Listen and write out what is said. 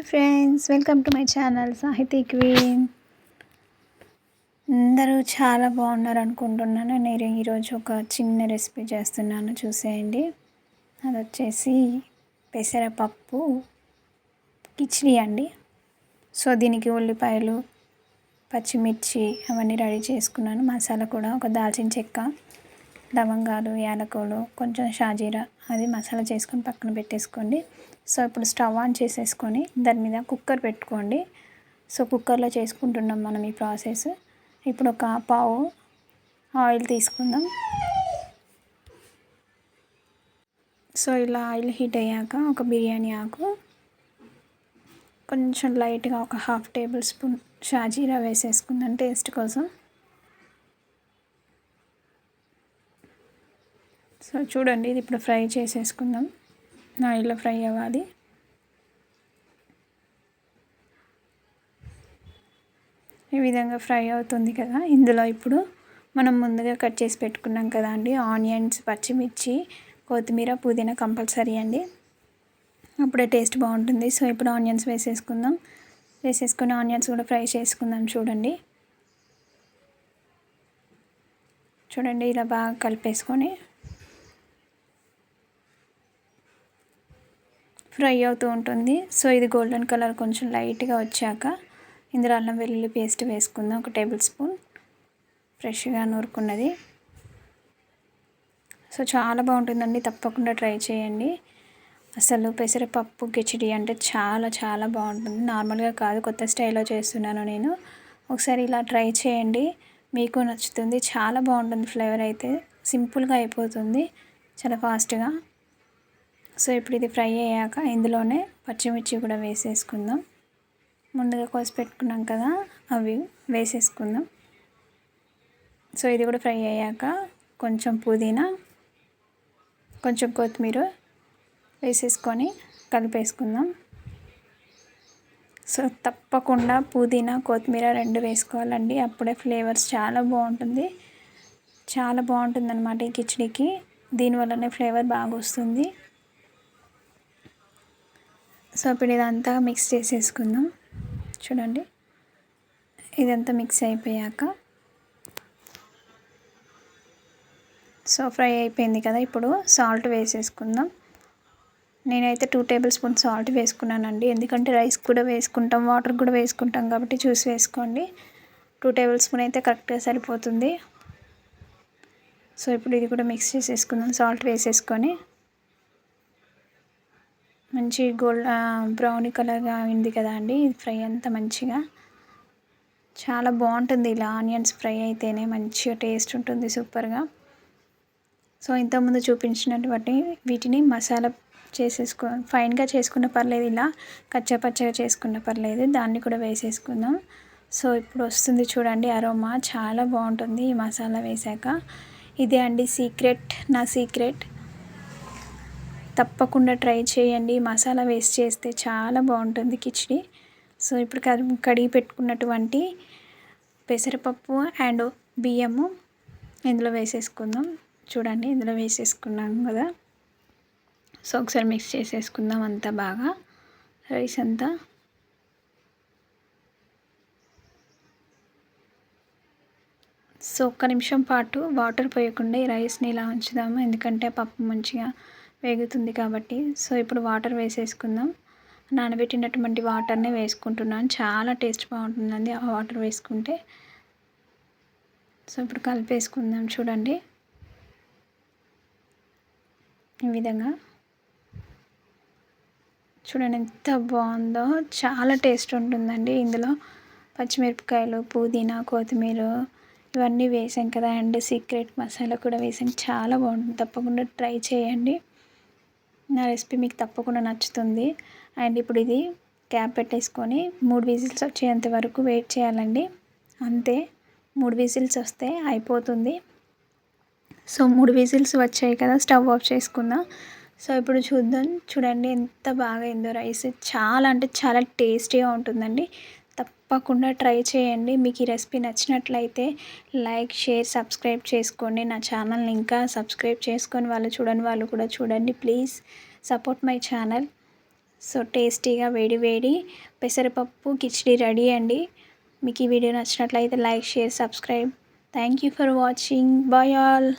Friends, welcome to my channel సాహితీ queen. అందరూ చాలా బాగున్నారు అనుకుంటున్నాను. నేను ఈరోజు ఒక చిన్న రెసిపీ చేస్తున్నాను, చూసేయండి. అది వచ్చేసి పెసరపప్పు కిచిడి అండి. సో దీనికి ఉల్లిపాయలు, పచ్చిమిర్చి అవన్నీ రెడీ చేసుకున్నాను. మసాలా కూడా ఒక దాల్చిన చెక్క, లవంగాలు, యాలకులు, కొంచెం షాజీరా అది మసాలా చేసుకొని పక్కన పెట్టేసుకోండి. సో ఇప్పుడు స్టవ్ ఆన్ చేసేసుకొని దాని మీద కుక్కర్ పెట్టుకోండి. సో కుక్కర్లో చేసుకుంటున్నాం మనం ఈ ప్రాసెస్. ఇప్పుడు ఒక పావు ఆయిల్ తీసుకుందాం. సో ఇలా ఆయిల్ హీట్ అయ్యాక ఒక బిర్యానీ ఆకు, కొంచెం లైట్గా ఒక 1/2 టేబుల్ స్పూన్ షాజీరా వేసేసుకుందాం టేస్ట్ కోసం. సో చూడండి, ఇది ఇప్పుడు ఫ్రై చేసేసుకుందాం. ఆయిల్లో ఫ్రై అవ్వాలి. ఈ విధంగా ఫ్రై అవుతుంది కదా, ఇందులో ఇప్పుడు మనం ముందుగా కట్ చేసి పెట్టుకున్నాం కదా అండి ఆనియన్స్, పచ్చిమిర్చి, కొత్తిమీర, పుదీనా కంపల్సరీ అండి, అప్పుడే టేస్ట్ బాగుంటుంది. సో ఇప్పుడు ఆనియన్స్ వేసేసుకుందాం. వేసేసుకొని ఆనియన్స్ కూడా ఫ్రై చేసుకుందాం. చూడండి ఇలా బాగా కలిపేసుకొని ఫ్రై అవుతూ ఉంటుంది. సో ఇది గోల్డెన్ కలర్ కొంచెం లైట్గా వచ్చాక ఇందులో అల్లం వెల్లుల్లి పేస్ట్ వేసుకుందాం, 1 టేబుల్ స్పూన్ ఫ్రెష్గా నూరుకున్నది. సో చాలా బాగుంటుందండి, తప్పకుండా ట్రై చేయండి. అసలు పెసరపప్పు కిచిడి అంటే చాలా చాలా బాగుంటుంది. నార్మల్గా కాదు, కొత్త స్టైల్లో చేస్తున్నాను నేను. ఒకసారి ఇలా ట్రై చేయండి, మీకు నచ్చుతుంది. చాలా బాగుంటుంది. ఫ్లేవర్ అయితే సింపుల్గా అయిపోతుంది, చాలా ఫాస్ట్గా. సో ఇప్పుడు ఇది ఫ్రై అయ్యాక ఇందులోనే పచ్చిమిర్చి కూడా వేసేసుకుందాం. ముందుగా కోసి పెట్టుకున్నాం కదా, అవి వేసేసుకుందాం. సో ఇది కూడా ఫ్రై అయ్యాక కొంచెం పుదీనా, కొంచెం కొత్తిమీర వేసేసుకొని కలిపేసుకుందాం. సో తప్పకుండా పుదీనా, కొత్తిమీర 2 వేసుకోవాలండి, అప్పుడే ఫ్లేవర్స్ చాలా బాగుంటుంది. చాలా బాగుంటుంది అన్నమాట ఈ కిచిడికి. దీనివల్లనే ఫ్లేవర్ బాగా వస్తుంది. సో ఇప్పుడు ఇదంతా మిక్స్ చేసేసుకుందాం. చూడండి, ఇదంతా మిక్స్ అయిపోయాక సో ఫ్రై అయిపోయింది కదా, ఇప్పుడు సాల్ట్ వేసేసుకుందాం. నేనైతే 2 టేబుల్ స్పూన్ సాల్ట్ వేసుకున్నానండి, ఎందుకంటే రైస్ కూడా వేసుకుంటాం, వాటర్ కూడా వేసుకుంటాం కాబట్టి చూసి వేసుకోండి. 2 టేబుల్ స్పూన్ అయితే కరెక్ట్గా సరిపోతుంది. సో ఇప్పుడు ఇది కూడా మిక్స్ చేసేసుకుందాం. సాల్ట్ వేసేసుకొని మంచి బ్రౌనీ కలర్గా అయింది కదా అండి, ఫ్రై అంతా మంచిగా. చాలా బాగుంటుంది ఇలా ఆనియన్స్ ఫ్రై అయితేనే మంచిగా టేస్ట్ ఉంటుంది, సూపర్గా. సో ఇంతకుముందు చూపించినటువంటి వీటిని మసాలా ఫైన్గా చేసుకున్న పర్లేదు, ఇలా కచ్చాపచ్చగా చేసుకున్న పర్లేదు, దాన్ని కూడా వేసేసుకుందాం. సో ఇప్పుడు వస్తుంది చూడండి అరోమా, చాలా బాగుంటుంది ఈ మసాలా వేసాక. ఇదే అండి సీక్రెట్, నా సీక్రెట్. తప్పకుండా ట్రై చేయండి, మసాలా వేస్ట్ చేస్తే చాలా బాగుంటుంది కిచిడి. సో ఇప్పుడు కడిగి పెట్టుకున్నటువంటి పెసరపప్పు అండ్ బియ్యము ఇందులో వేసేసుకుందాం. చూడండి ఇందులో వేసేసుకున్నాం కదా. సో ఒకసారి మిక్స్ చేసేసుకుందాం అంతా బాగా, రైస్ అంతా. సో 1 నిమిషం పాటు వాటర్ పోయకుండా ఈ రైస్ని ఇలా ఉంచుదాము, ఎందుకంటే పప్పు మంచిగా వేగుతుంది కాబట్టి. సో ఇప్పుడు వాటర్ వేసేసుకుందాం. నానబెట్టినటువంటి వాటర్ని వేసుకుంటున్నాను, చాలా టేస్ట్ బాగుంటుందండి ఆ వాటర్ వేసుకుంటే. సో ఇప్పుడు కలిపేసుకుందాం. చూడండి ఈ విధంగా. చూడండి ఎంత బాగుందో, చాలా టేస్ట్ ఉంటుందండి. ఇందులో పచ్చిమిరపకాయలు, పుదీనా, కొత్తిమీర ఇవన్నీ వేసాం కదా, అండ్ సీక్రెట్ మసాలా కూడా వేసాం, చాలా బాగుంటుంది. తప్పకుండా ట్రై చేయండి, నా రెసిపీ మీకు తప్పకుండా నచ్చుతుంది. అండ్ ఇప్పుడు ఇది క్యాప్ పెట్టేసుకొని 3 విజిల్స్ వచ్చేంత వరకు వెయిట్ చేయాలండి, అంతే. 3 విజిల్స్ వస్తే అయిపోతుంది. సో 3 విజిల్స్ వచ్చాయి కదా, స్టవ్ ఆఫ్ చేసుకుందాం. సో ఇప్పుడు చూద్దాం. చూడండి ఎంత బాగా అయిందో రైస్, చాలా అంటే చాలా టేస్టీగా ఉంటుందండి. తప్పకుండా ట్రై చేయండి. మీకు ఈ రెసిపీ నచ్చినట్లయితే లైక్, షేర్, సబ్స్క్రైబ్ చేసుకోండి. నా ఛానల్ని ఇంకా సబ్స్క్రైబ్ చేసుకొని చూడని వాళ్ళు కూడా చూడండి. Please support my channel. So టేస్టీగా వేడి వేడి పెసరపప్పు కిచిడి రెడీ అండి. మీకు ఈ వీడియో నచ్చినట్లయితే like, share, subscribe. Thank you for watching. Bye all.